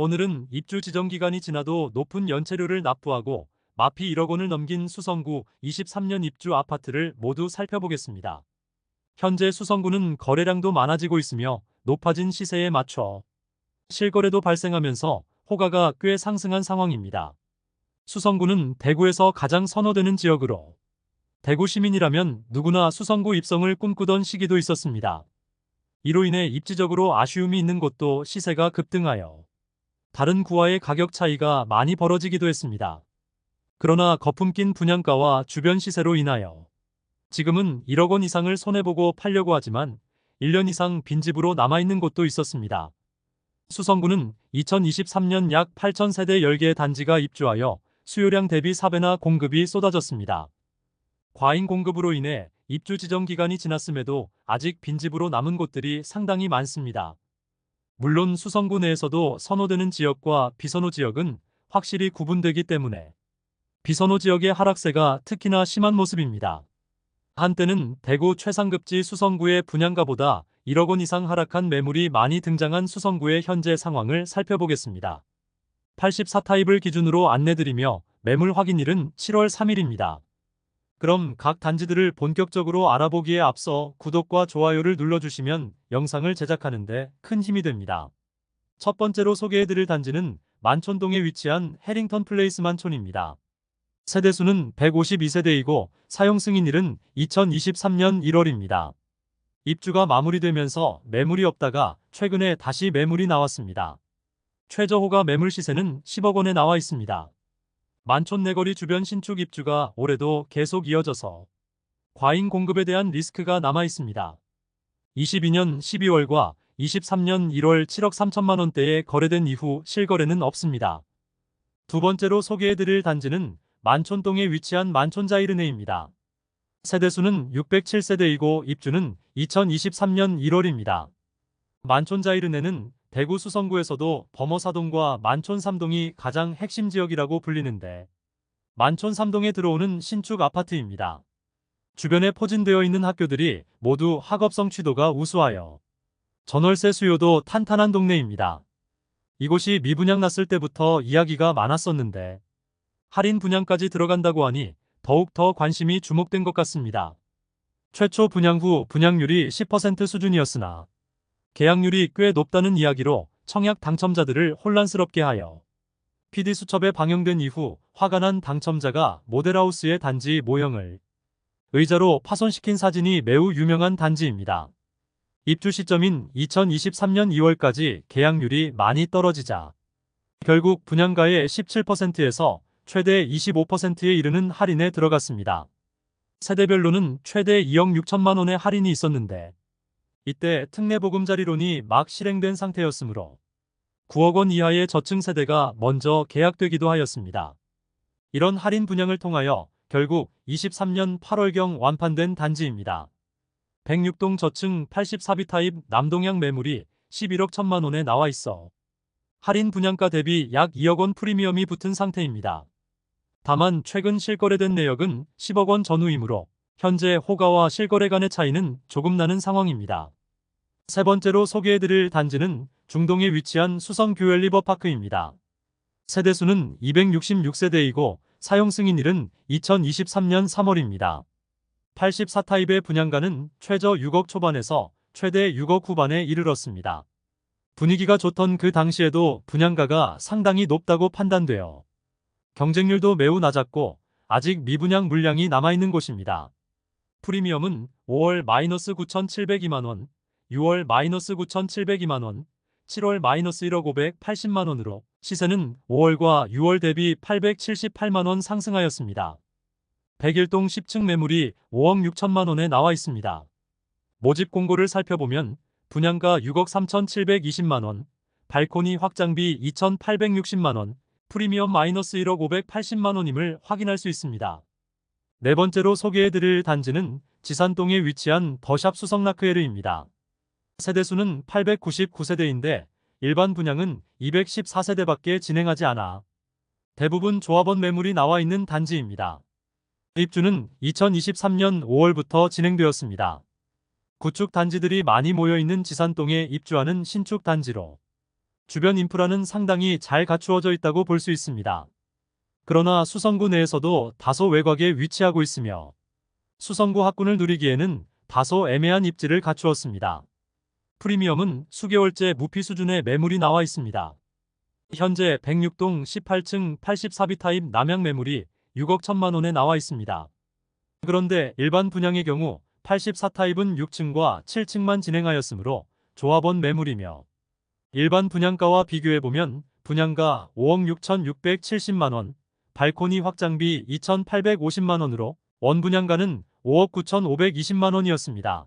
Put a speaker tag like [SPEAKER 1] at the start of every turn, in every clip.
[SPEAKER 1] 오늘은 입주 지정 기간이 지나도 높은 연체료를 납부하고 마피 1억 원을 넘긴 수성구 23년 입주 아파트를 모두 살펴보겠습니다. 현재 수성구는 거래량도 많아지고 있으며 높아진 시세에 맞춰 실거래도 발생하면서 호가가 꽤 상승한 상황입니다. 수성구는 대구에서 가장 선호되는 지역으로 대구 시민이라면 누구나 수성구 입성을 꿈꾸던 시기도 있었습니다. 이로 인해 입지적으로 아쉬움이 있는 곳도 시세가 급등하여 다른 구와의 가격 차이가 많이 벌어지기도 했습니다. 그러나 거품 낀 분양가와 주변 시세로 인하여 지금은 1억 원 이상을 손해보고 팔려고 하지만 1년 이상 빈집으로 남아있는 곳도 있었습니다. 수성구는 2023년 약 8,000세대 10개의 단지가 입주하여 수요량 대비 4배나 공급이 쏟아졌습니다. 과잉 공급으로 인해 입주 지정 기간이 지났음에도 아직 빈집으로 남은 곳들이 상당히 많습니다. 물론 수성구 내에서도 선호되는 지역과 비선호 지역은 확실히 구분되기 때문에 비선호 지역의 하락세가 특히나 심한 모습입니다. 한때는 대구 최상급지 수성구의 분양가보다 1억 원 이상 하락한 매물이 많이 등장한 수성구의 현재 상황을 살펴보겠습니다. 84타입을 기준으로 안내드리며 매물 확인일은 7월 3일입니다. 그럼 각 단지들을 본격적으로 알아보기에 앞서 구독과 좋아요를 눌러주시면 영상을 제작하는데 큰 힘이 됩니다. 첫 번째로 소개해드릴 단지는 만촌동에 위치한 해링턴 플레이스 만촌입니다. 세대수는 152세대이고 사용 승인일은 2023년 1월입니다. 입주가 마무리되면서 매물이 없다가 최근에 다시 매물이 나왔습니다. 최저호가 매물 시세는 10억 원에 나와 있습니다. 만촌 내거리 주변 신축 입주가 올해도 계속 이어져서 과잉 공급에 대한 리스크가 남아 있습니다. 22년 12월과 23년 1월 7억 3천만 원대에 거래된 이후 실거래는 없습니다. 두 번째로 소개해드릴 단지는 만촌동에 위치한 만촌자이르네입니다. 세대수는 607세대이고 입주는 2023년 1월입니다. 만촌자이르네는 대구 수성구에서도 범어사동과 만촌 3동이 가장 핵심 지역이라고 불리는데 만촌 3동에 들어오는 신축 아파트입니다. 주변에 포진되어 있는 학교들이 모두 학업성 취도가 우수하여 전월세 수요도 탄탄한 동네입니다. 이곳이 미분양 났을 때부터 이야기가 많았었는데 할인 분양까지 들어간다고 하니 더욱 더 관심이 주목된 것 같습니다. 최초 분양 후 분양률이 10% 수준이었으나 계약률이 꽤 높다는 이야기로 청약 당첨자들을 혼란스럽게 하여 PD수첩에 방영된 이후 화가 난 당첨자가 모델하우스의 단지 모형을 의자로 파손시킨 사진이 매우 유명한 단지입니다. 입주 시점인 2023년 2월까지 계약률이 많이 떨어지자 결국 분양가의 17%에서 최대 25%에 이르는 할인에 들어갔습니다. 세대별로는 최대 2억 6천만 원의 할인이 있었는데 이때 특례보금자리론이 막 실행된 상태였으므로 9억 원 이하의 저층 세대가 먼저 계약되기도 하였습니다. 이런 할인 분양을 통하여 결국 23년 8월경 완판된 단지입니다. 106동 저층 84비 타입 남동향 매물이 11억 1천만 원에 나와 있어 할인 분양가 대비 약 2억 원 프리미엄이 붙은 상태입니다. 다만 최근 실거래된 내역은 10억 원 전후이므로 현재 호가와 실거래 간의 차이는 조금 나는 상황입니다. 세 번째로 소개해드릴 단지는 중동에 위치한 수성규엘 리버파크입니다. 세대수는 266세대이고 사용 승인일은 2023년 3월입니다. 84타입의 분양가는 최저 6억 초반에서 최대 6억 후반에 이르렀습니다. 분위기가 좋던 그 당시에도 분양가가 상당히 높다고 판단되어 경쟁률도 매우 낮았고 아직 미분양 물량이 남아있는 곳입니다. 프리미엄은 5월 마이너스 9,702만원, 6월 마이너스 9,702만원, 7월 마이너스 1억 580만원으로 시세는 5월과 6월 대비 878만원 상승하였습니다. 101동 10층 매물이 5억 6천만원에 나와 있습니다. 모집 공고를 살펴보면 분양가 6억 3,720만원, 발코니 확장비 2,860만원, 프리미엄 마이너스 1억 580만원임을 확인할 수 있습니다. 네 번째로 소개해드릴 단지는 지산동에 위치한 더샵 수성라크에르입니다. 세대수는 899세대인데 일반 분양은 214세대밖에 진행하지 않아 대부분 조합원 매물이 나와 있는 단지입니다. 입주는 2023년 5월부터 진행되었습니다. 구축 단지들이 많이 모여있는 지산동에 입주하는 신축 단지로 주변 인프라는 상당히 잘 갖추어져 있다고 볼 수 있습니다. 그러나 수성구 내에서도 다소 외곽에 위치하고 있으며 수성구 학군을 누리기에는 다소 애매한 입지를 갖추었습니다. 프리미엄은 수개월째 무피 수준의 매물이 나와 있습니다. 현재 106동 18층 84비 타입 남양 매물이 6억 1천만 원에 나와 있습니다. 그런데 일반 분양의 경우 84타입은 6층과 7층만 진행하였으므로 조합원 매물이며 일반 분양가와 비교해보면 분양가 5억 6,670만 원, 발코니 확장비 2,850만 원으로 원분양가는 5억 9,520만 원이었습니다.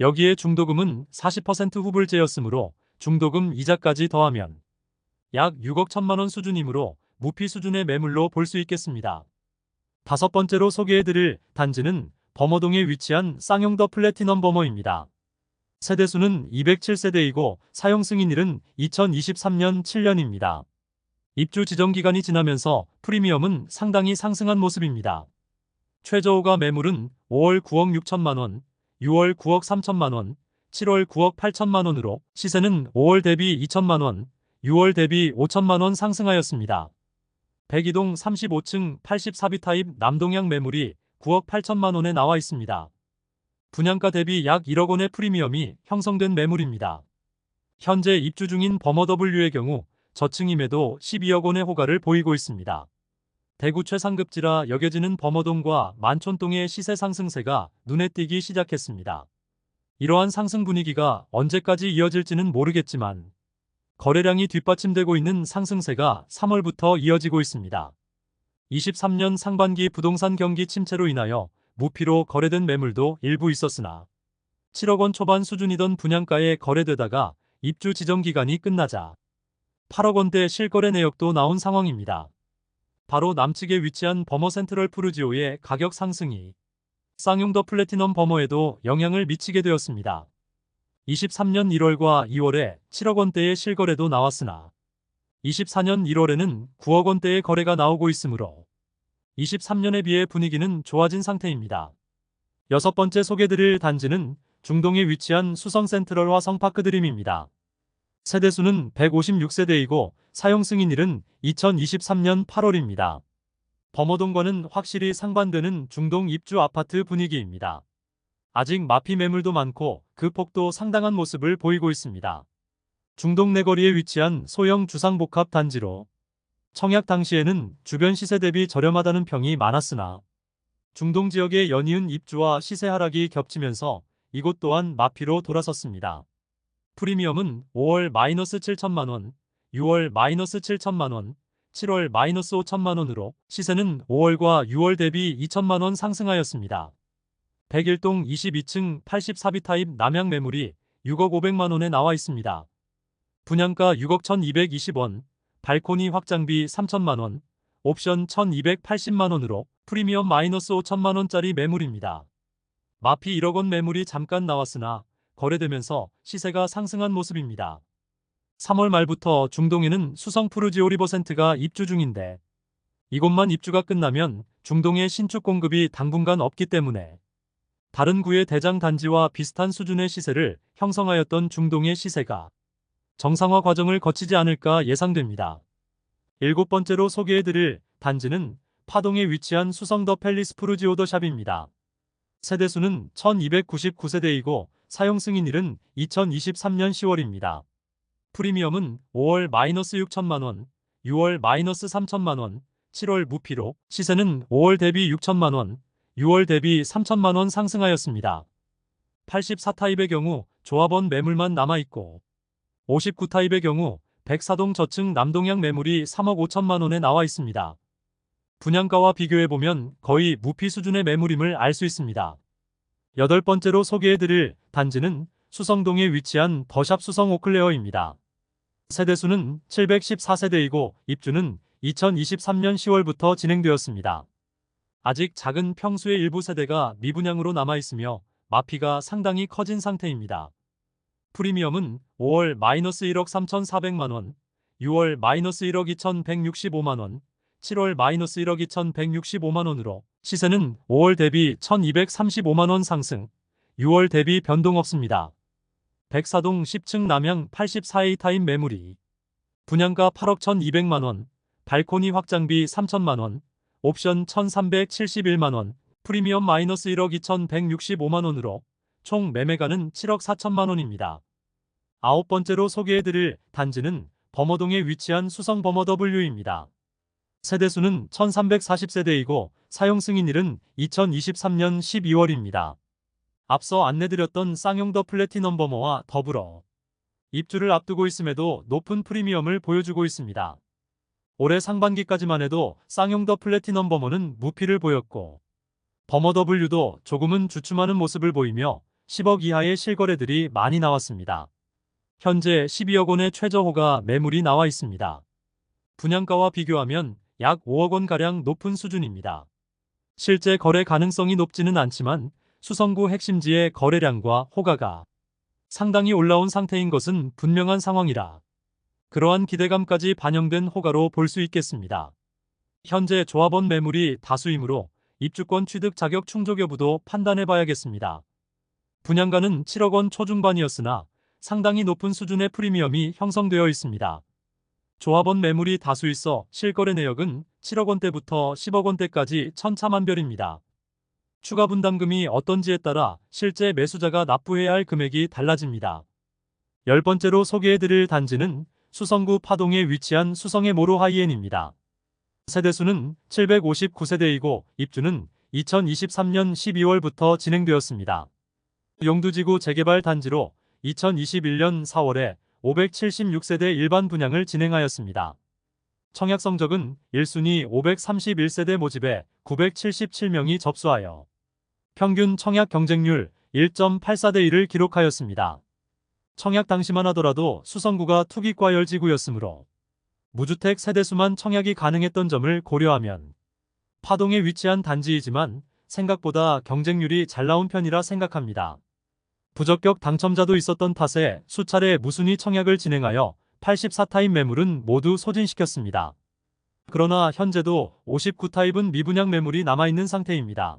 [SPEAKER 1] 여기에 중도금은 40% 후불제였으므로 중도금 이자까지 더하면 약 6억 1천만 원 수준이므로 무피 수준의 매물로 볼 수 있겠습니다. 다섯 번째로 소개해드릴 단지는 범어동에 위치한 쌍용 더 플래티넘 범어입니다. 세대수는 207세대이고 사용 승인일은 2023년 7년입니다. 입주 지정 기간이 지나면서 프리미엄은 상당히 상승한 모습입니다. 최저호가 매물은 5월 9억 6천만 원, 6월 9억 3천만 원, 7월 9억 8천만 원으로 시세는 5월 대비 2천만 원, 6월 대비 5천만 원 상승하였습니다. 102동 35층 84비 타입 남동향 매물이 9억 8천만 원에 나와 있습니다. 분양가 대비 약 1억 원의 프리미엄이 형성된 매물입니다. 현재 입주 중인 범어W의 경우 저층임에도 12억 원의 호가를 보이고 있습니다. 대구 최상급지라 여겨지는 범어동과 만촌동의 시세 상승세가 눈에 띄기 시작했습니다. 이러한 상승 분위기가 언제까지 이어질지는 모르겠지만 거래량이 뒷받침되고 있는 상승세가 3월부터 이어지고 있습니다. 23년 상반기 부동산 경기 침체로 인하여 무피로 거래된 매물도 일부 있었으나 7억 원 초반 수준이던 분양가에 거래되다가 입주 지정 기간이 끝나자 8억 원대 실거래 내역도 나온 상황입니다. 바로 남측에 위치한 범어 센트럴 푸르지오의 가격 상승이 쌍용 더 플래티넘 범어에도 영향을 미치게 되었습니다. 23년 1월과 2월에 7억 원대의 실거래도 나왔으나 24년 1월에는 9억 원대의 거래가 나오고 있으므로 23년에 비해 분위기는 좋아진 상태입니다. 여섯 번째 소개드릴 단지는 중동에 위치한 수성 센트럴 화성파크 드림입니다. 세대수는 156세대이고 사용 승인일은 2023년 8월입니다. 범어동과는 확실히 상반되는 중동 입주 아파트 분위기입니다. 아직 마피 매물도 많고 그 폭도 상당한 모습을 보이고 있습니다. 중동 내거리에 위치한 소형 주상복합 단지로 청약 당시에는 주변 시세 대비 저렴하다는 평이 많았으나 중동 지역의 연이은 입주와 시세 하락이 겹치면서 이곳 또한 마피로 돌아섰습니다. 프리미엄은 5월 마이너스 7천만 원, 6월 마이너스 7천만 원, 7월 마이너스 5천만 원으로 시세는 5월과 6월 대비 2천만 원 상승하였습니다. 101동 22층 84비 타입 남양 매물이 6억 5백만 원에 나와 있습니다. 분양가 6억 1220원, 발코니 확장비 3천만 원, 옵션 1280만 원으로 프리미엄 마이너스 5천만 원짜리 매물입니다. 마피 1억 원 매물이 잠깐 나왔으나 거래되면서 시세가 상승한 모습입니다. 3월 말부터 중동에는 수성 푸르지오 리버센트가 입주 중인데 이곳만 입주가 끝나면 중동의 신축 공급이 당분간 없기 때문에 다른 구의 대장 단지와 비슷한 수준의 시세를 형성하였던 중동의 시세가 정상화 과정을 거치지 않을까 예상됩니다. 일곱 번째로 소개해드릴 단지는 파동에 위치한 수성 더 팰리스 푸르지오 더 샵입니다. 세대수는 1299세대이고 사용 승인일은 2023년 10월입니다. 프리미엄은 5월 마이너스 6천만 원, 6월 마이너스 3천만 원, 7월 무피로 시세는 5월 대비 6천만 원, 6월 대비 3천만 원 상승하였습니다. 84타입의 경우 조합원 매물만 남아있고 59타입의 경우 104동 저층 남동향 매물이 3억 5천만 원에 나와 있습니다. 분양가와 비교해보면 거의 무피 수준의 매물임을 알 수 있습니다. 여덟 번째로 소개해드릴 단지는 수성동에 위치한 더샵 수성 오클레어입니다. 세대수는 714세대이고 입주는 2023년 10월부터 진행되었습니다. 아직 작은 평수의 일부 세대가 미분양으로 남아있으며 마피가 상당히 커진 상태입니다. 프리미엄은 5월 마이너스 1억 3,400만 원, 6월 마이너스 1억 2,165만 원, 7월 마이너스 1억 2,165만 원으로 시세는 5월 대비 1,235만 원 상승, 6월 대비 변동 없습니다. 104동 10층 남양 84A 타입 매물이 분양가 8억 1,200만원, 발코니 확장비 3천만원, 옵션 1,371만원, 프리미엄 마이너스 1억 2,165만원으로 총 매매가는 7억 4천만원입니다. 아홉 번째로 소개해드릴 단지는 범어동에 위치한 수성 범어 W입니다. 세대수는 1340세대이고 사용 승인일은 2023년 12월입니다. 앞서 안내드렸던 쌍용 더 플래티넘 범어와 더불어 입주를 앞두고 있음에도 높은 프리미엄을 보여주고 있습니다. 올해 상반기까지만 해도 쌍용 더 플래티넘 범어는 무피를 보였고 범어 W도 조금은 주춤하는 모습을 보이며 10억 이하의 실거래들이 많이 나왔습니다. 현재 12억 원의 최저호가 매물이 나와 있습니다. 분양가와 비교하면 약 5억 원가량 높은 수준입니다. 실제 거래 가능성이 높지는 않지만 수성구 핵심지의 거래량과 호가가 상당히 올라온 상태인 것은 분명한 상황이라 그러한 기대감까지 반영된 호가로 볼 수 있겠습니다. 현재 조합원 매물이 다수이므로 입주권 취득 자격 충족 여부도 판단해봐야겠습니다. 분양가는 7억 원 초중반이었으나 상당히 높은 수준의 프리미엄이 형성되어 있습니다. 조합원 매물이 다수 있어 실거래 내역은 7억 원대부터 10억 원대까지 천차만별입니다. 추가 분담금이 어떤지에 따라 실제 매수자가 납부해야 할 금액이 달라집니다. 10번째로 소개해드릴 단지는 수성구 파동에 위치한 수성의 모로 하이엔입니다. 세대수는 759세대이고 입주는 2023년 12월부터 진행되었습니다. 용두지구 재개발 단지로 2021년 4월에 576세대 일반 분양을 진행하였습니다. 청약 성적은 1순위 531세대 모집에 977명이 접수하여 평균 청약 경쟁률 1.84대 1을 기록하였습니다. 청약 당시만 하더라도 수성구가 투기과열지구였으므로 무주택 세대수만 청약이 가능했던 점을 고려하면 파동에 위치한 단지이지만 생각보다 경쟁률이 잘 나온 편이라 생각합니다. 부적격 당첨자도 있었던 탓에 수차례 무순위 청약을 진행하여 84타입 매물은 모두 소진시켰습니다. 그러나 현재도 59타입은 미분양 매물이 남아있는 상태입니다.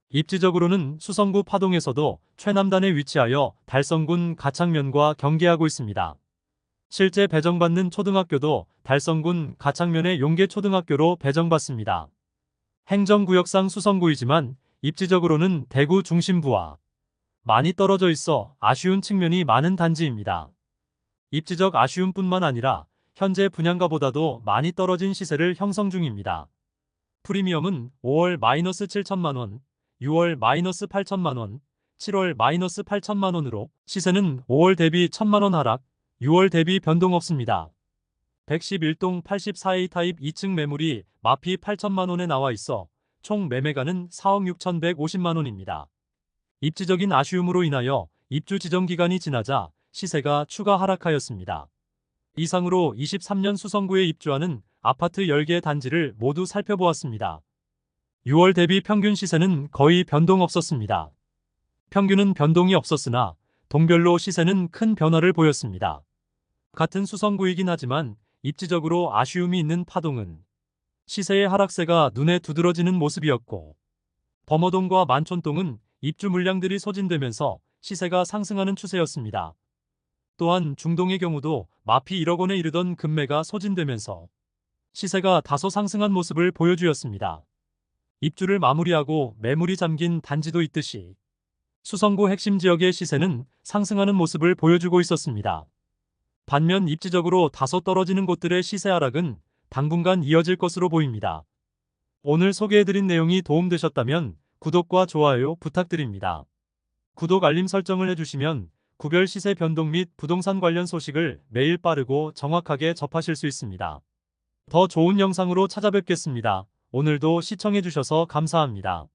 [SPEAKER 1] 입지적으로는 수성구 파동에서도 최남단에 위치하여 달성군 가창면과 경계하고 있습니다. 실제 배정받는 초등학교도 달성군 가창면의 용계초등학교로 배정받습니다. 행정구역상 수성구이지만 입지적으로는 대구 중심부와 많이 떨어져 있어 아쉬운 측면이 많은 단지입니다. 입지적 아쉬움뿐만 아니라 현재 분양가보다도 많이 떨어진 시세를 형성 중입니다. 프리미엄은 5월 마이너스 7천만원, 6월 마이너스 8천만원, 7월 마이너스 8천만원으로 시세는 5월 대비 1천만원 하락, 6월 대비 변동 없습니다. 111동 84A 타입 2층 매물이 마피 8천만원에 나와 있어 총 매매가는 4억 6,150만원입니다. 입지적인 아쉬움으로 인하여 입주 지정 기간이 지나자 시세가 추가 하락하였습니다. 이상으로 23년 수성구에 입주하는 아파트 10개 단지를 모두 살펴보았습니다. 6월 대비 평균 시세는 거의 변동 없었습니다. 평균은 변동이 없었으나 동별로 시세는 큰 변화를 보였습니다. 같은 수성구이긴 하지만 입지적으로 아쉬움이 있는 파동은 시세의 하락세가 눈에 두드러지는 모습이었고 범어동과 만촌동은 입주 물량들이 소진되면서 시세가 상승하는 추세였습니다. 또한 중동의 경우도 마피 1억 원에 이르던 금매가 소진되면서 시세가 다소 상승한 모습을 보여주었습니다. 입주를 마무리하고 매물이 잠긴 단지도 있듯이 수성구 핵심 지역의 시세는 상승하는 모습을 보여주고 있었습니다. 반면 입지적으로 다소 떨어지는 곳들의 시세 하락은 당분간 이어질 것으로 보입니다. 오늘 소개해드린 내용이 도움되셨다면 구독과 좋아요 부탁드립니다. 구독 알림 설정을 해주시면 구별 시세 변동 및 부동산 관련 소식을 매일 빠르고 정확하게 접하실 수 있습니다. 더 좋은 영상으로 찾아뵙겠습니다. 오늘도 시청해주셔서 감사합니다.